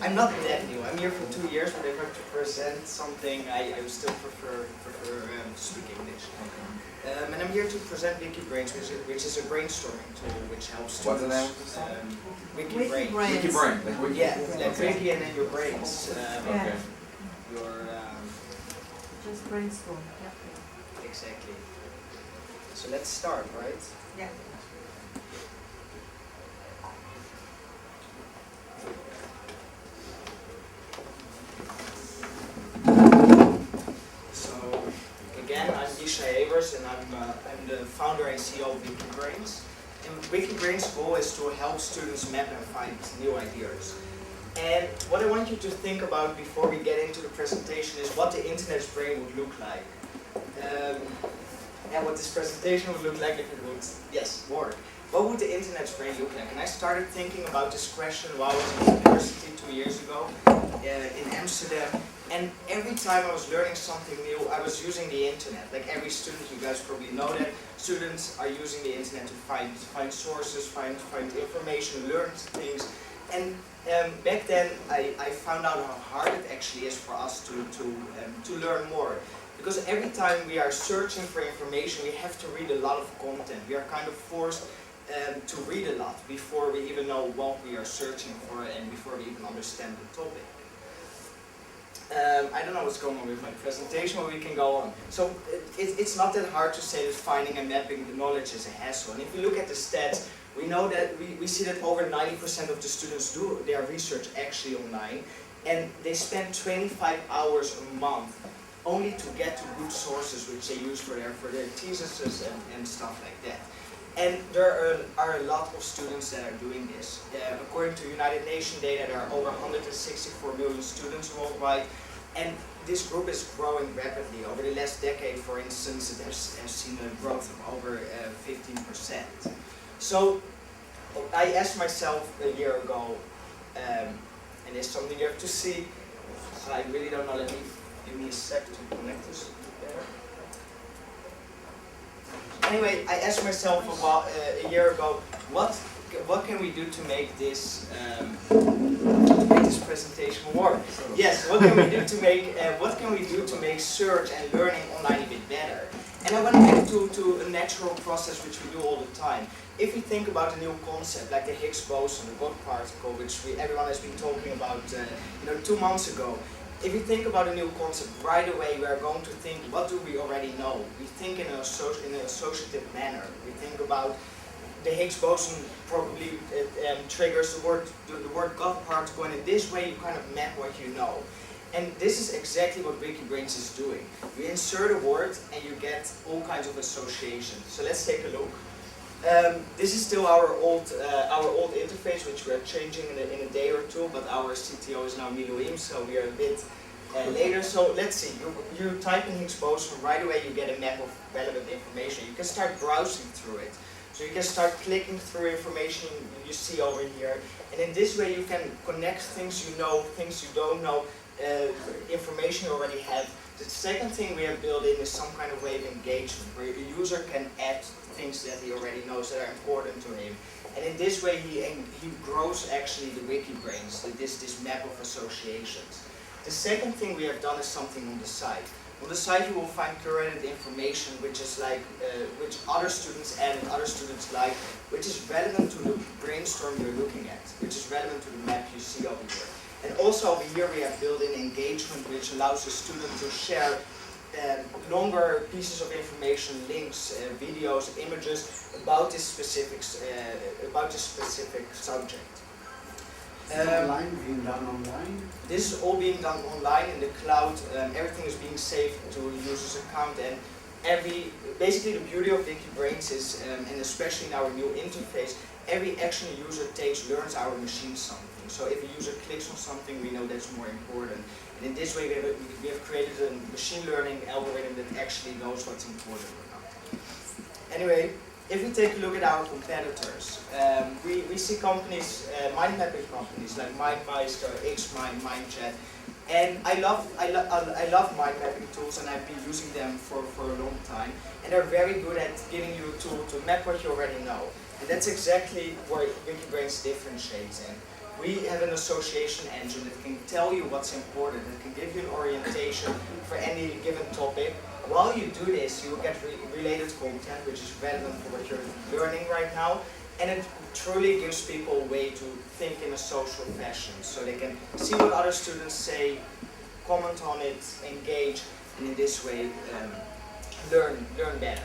I'm not that new. I'm here for 2 years, but if I have to present something, I would still prefer to speak English. And I'm here to present WikiBrains, which is a brainstorming tool which helps students. What's the name of the song? WikiBrains. WikiBrains. Like Wiki. Yeah, like Wiki and then your brains. Okay. Your just brainstorm. Yeah. exactly. So let's start, right? Yeah. And I'm the founder and CEO of WikiBrains. And WikiBrains' goal is to help students map and find new ideas. And what I want you to think about before we get into the presentation is what the internet's brain would look like. And what this presentation would look like if it would, yes, work. What would the internet's brain look like? And I started thinking about this question while I was in university 2 years ago in Amsterdam. And every time I was learning something new, I was using the internet. Like every student, you guys probably know that students are using the internet to find sources, find information, learn things. And back then, I found out how hard it actually is for us to learn more. Because every time we are searching for information, we have to read a lot of content. We are kind of forced to read a lot before we even know what we are searching for and before we even understand the topic. I don't know what's going on with my presentation, but we can go on. So it's not that hard to say that finding and mapping the knowledge is a hassle. And if you look at the stats, we know that we see that over 90% of the students do their research actually online, and they spend 25 hours a month only to get to good sources which they use for their theses and stuff like that. And there are a lot of students that are doing this. According to United Nations data, there are over 164 million students worldwide, and this group is growing rapidly. Over the last decade, for instance, it has seen a growth of over 15%. So I asked myself a year ago, and it's something you have to see, so I really don't know, give me a sec to connect this better. Anyway, I asked myself a year ago, what can we do to make this presentation work? Yes, what can we do to make search and learning online a bit better? And I went back to a natural process which we do all the time. If we think about a new concept like the Higgs boson, the God particle, which everyone has been talking about 2 months ago. If you think about a new concept, right away we are going to think, what do we already know? We think in an associative manner. We think about the Higgs boson probably triggers the word God particle, and in this way you kind of map what you know. And this is exactly what WikiBrains is doing. You insert a word and you get all kinds of associations. So let's take a look. This is still our old interface, which we are changing in a day or two, but our CTO is now Miloim, so we are a bit later. So let's see, you type in Higgs boson, right away you get a map of relevant information. You can start browsing through it. So you can start clicking through information you see over here, and in this way you can connect things you know, things you don't know, information you already have. The second thing we have built in is some kind of way of engagement, where the user can add things that he already knows that are important to him. And in this way he grows actually the WikiBrains, this map of associations. The second thing we have done is something on the site. On the site you will find curated information which is like, which other students add and other students like, which is relevant to the brainstorm you're looking at, which is relevant to the map you see over here. And also over here we have built in engagement which allows the student to share longer pieces of information, links, videos, images about this specific subject. Being done online? This is all being done online in the cloud. Everything is being saved to a user's account, and basically the beauty of WikiBrains is, and especially in our new interface, every action a user takes learns our machine something. So if a user clicks on something, we know that's more important. And in this way, we have created a machine learning algorithm that actually knows what's important or not. Anyway, if we take a look at our competitors, we see companies, mind mapping companies like MindMeister, XMind, MindChat, and I love mind mapping tools, and I've been using them for a long time. And they're very good at giving you a tool to map what you already know. And that's exactly where WikiBrains differentiates in. we have an association engine that can tell you what's important, that can give you an orientation for any given topic. While you do this, you will get related content, which is relevant for what you're learning right now, and it truly gives people a way to think in a social fashion, so they can see what other students say, comment on it, engage, and in this way learn better.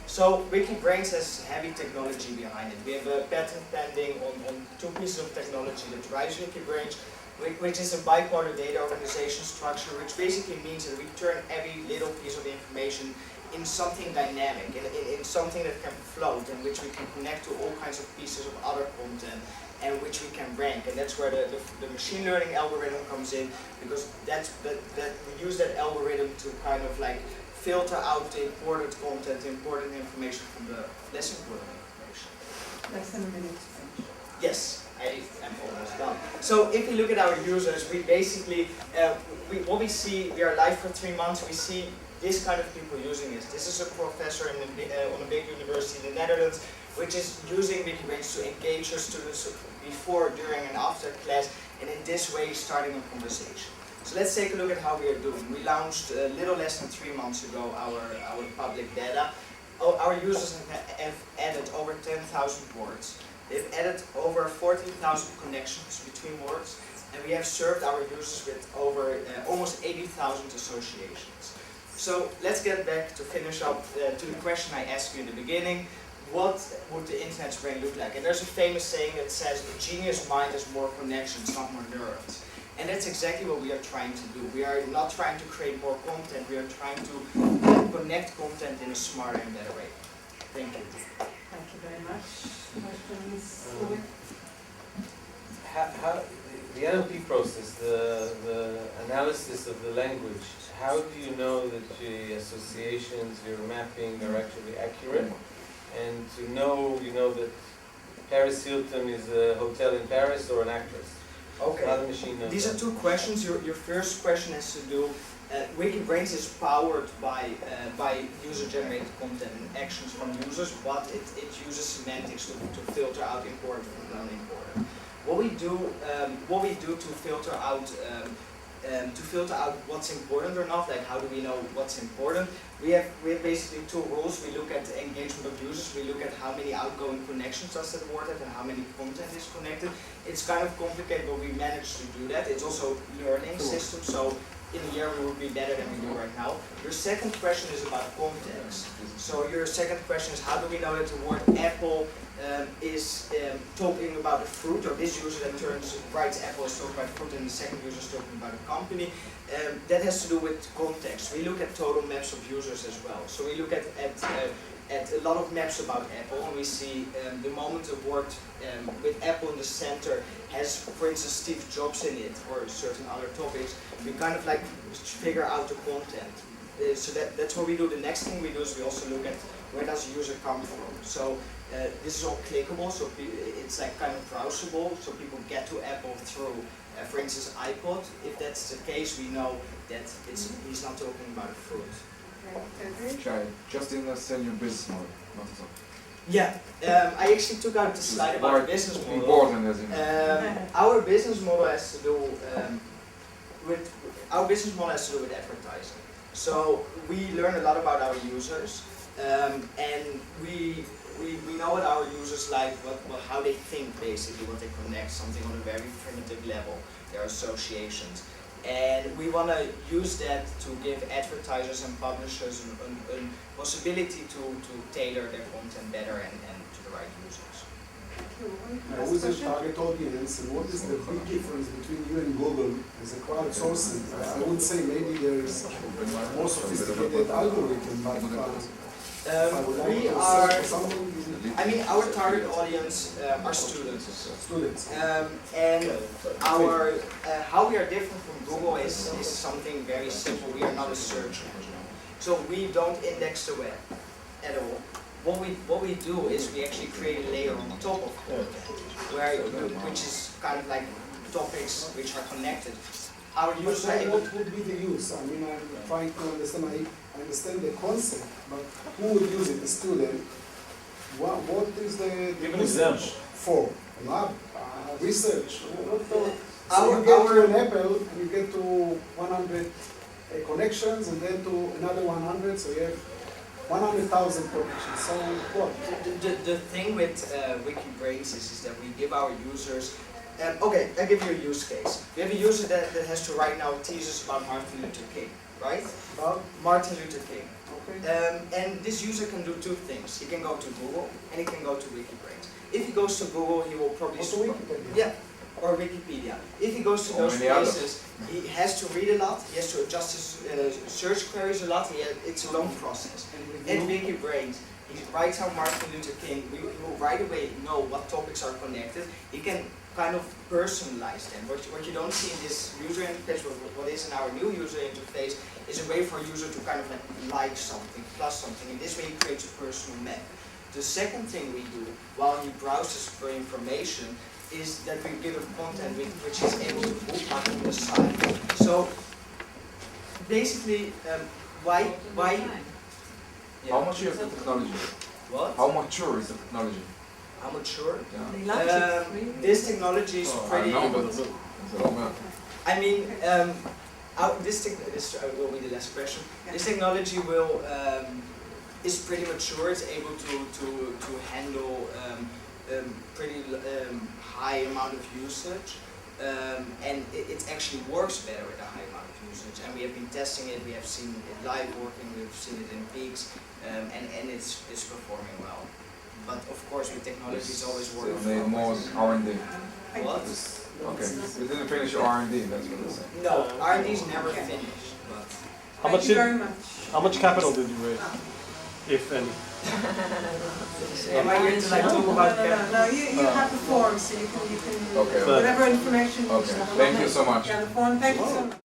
So WikiBrains has heavy technology behind it. We have a patent pending on 2 pieces of technology that drives WikiBrains, which is a bipolar data organization structure, which basically means that we turn every little piece of information in something dynamic, in something that can float, and which we can connect to all kinds of pieces of other content, and which we can rank. And that's where the machine learning algorithm comes in, because that we use that algorithm to kind of like filter out the important content, the important information from the less important information. Less than a minute to finish. Yes, I am almost done. So if you look at our users, we basically, what we see, we are live for 3 months, we see this kind of people using this. This is a professor on a big university in the Netherlands, which is using WikiBrains to engage her students before, during, and after class, and in this way starting a conversation. So let's take a look at how we are doing. We launched a little less than 3 months ago our public beta. Our users have added over 10,000 words. They've added over 14,000 connections between words, and we have served our users with over almost 80,000 associations. So let's get back to finish up to the question I asked you in the beginning. What would the internet's brain look like? And there's a famous saying that says, a genius mind has more connections, not more neurons. And that's exactly what we are trying to do. We are not trying to create more content, we are trying to connect content in a smarter and better way. Thank you. Thank you very much. Questions? How the NLP process, the analysis of the language, how do you know that the associations you're mapping are actually accurate? And to know, that Paris Hilton is a hotel in Paris or an actress? Okay. How the machine knows These that? are 2 questions. Your first question has to do, WikiBrains is powered by user-generated content and actions from users, but it uses semantics to filter out important from non-important. What we do to filter out what's important or not, like how do we know what's important? We have basically 2 rules. We look at the engagement of users, we look at how many outgoing connections does that word have and how many content is connected. It's kind of complicated, but we managed to do that. It's also learning system, so in a year we will be better than we do right now. Your second question is about context. So your second question is, how do we know that the word apple is talking about a fruit, or this user that writes apple is talking about fruit, and the second user is talking about a company. That has to do with context. We look at total maps of users as well. So we look at a lot of maps about Apple, and we see the moment a word with Apple in the center has, for instance, Steve Jobs in it, or certain other topics. We kind of like figure out the content. So that's what we do. The next thing we do is we also look at where does a user come from. So this is all clickable, so it's like kind of browsable, so people get to Apple through, for instance, iPod. If that's the case, we know that he's not talking about a fruit. Okay, just understand your business model, not at all. Yeah, I actually took out the slide about the business model. Important, as in. Our business model has to do with advertising. So we learn a lot about our users, and we know what our users like, how they think basically, what they connect, something on a very primitive level, their associations. And we want to use that to give advertisers and publishers a possibility to tailor their content better and to the right users. Who is your target audience, and what is the big difference between you and Google as a crowdsourcing? I would say maybe there is more sophisticated algorithm, but our target audience are students. And how we are different from Google is something very simple. We are not a search engine. So we don't index the web at all. What we do is we actually create a layer on top of content, which is kind of like topics which are connected. Our users are able what would be the use? I mean, I'm trying to understand. I understand the concept, but who would use it? The student. What is the Give an example. for? Lab, research. So Our- you get our- to an Apple and you get to 100 connections and then to another 100, so you have 100,000 connections. So what? The thing with WikiBrains is that we give our users. Okay, I'll give you a use case. We have a user that has to write now a thesis about Martin Luther King, right? About? Martin Luther King. Okay. And this user can do two things. He can go to Google and he can go to WikiBrains. If he goes to Google, he will probably Also Wikipedia. Yeah, or Wikipedia. If he goes to Or those many others. places, he has to read a lot. He has to adjust his search queries a lot. It's a long process. At WikiBrains, he writes out Martin Luther King. We will right away know what topics are connected. He can kind of personalize them. What you don't see in this user interface, what is in our new user interface, is a way for a user to kind of like something, plus something. In this way, he creates a personal map. The second thing we do while he browses for information is that we give him content which is able to bookmark on the side. So basically, why? How mature is the technology? What? How mature is the technology? How mature? Yeah. They like it, really. This technology is I pretty. know, but it's a long way. I mean, this will be the last question. This technology is pretty mature. It's able to handle pretty high amount of usage, and it actually works better with a high amount of usage. And we have been testing it. We have seen it live working. We've seen it in peaks, and it's performing well. But of course, with technology, it's always working. Still need more R&D. What? Okay, we didn't finish your R&D, that's what they're saying. No, R&D is never finished. But How much Thank you did- very much. How much capital did you raise, if any? am I here to like talk about No, you have the form, so you can, Okay, But- whatever information you okay, have. thank you so much. Yeah, the form, thank you so much.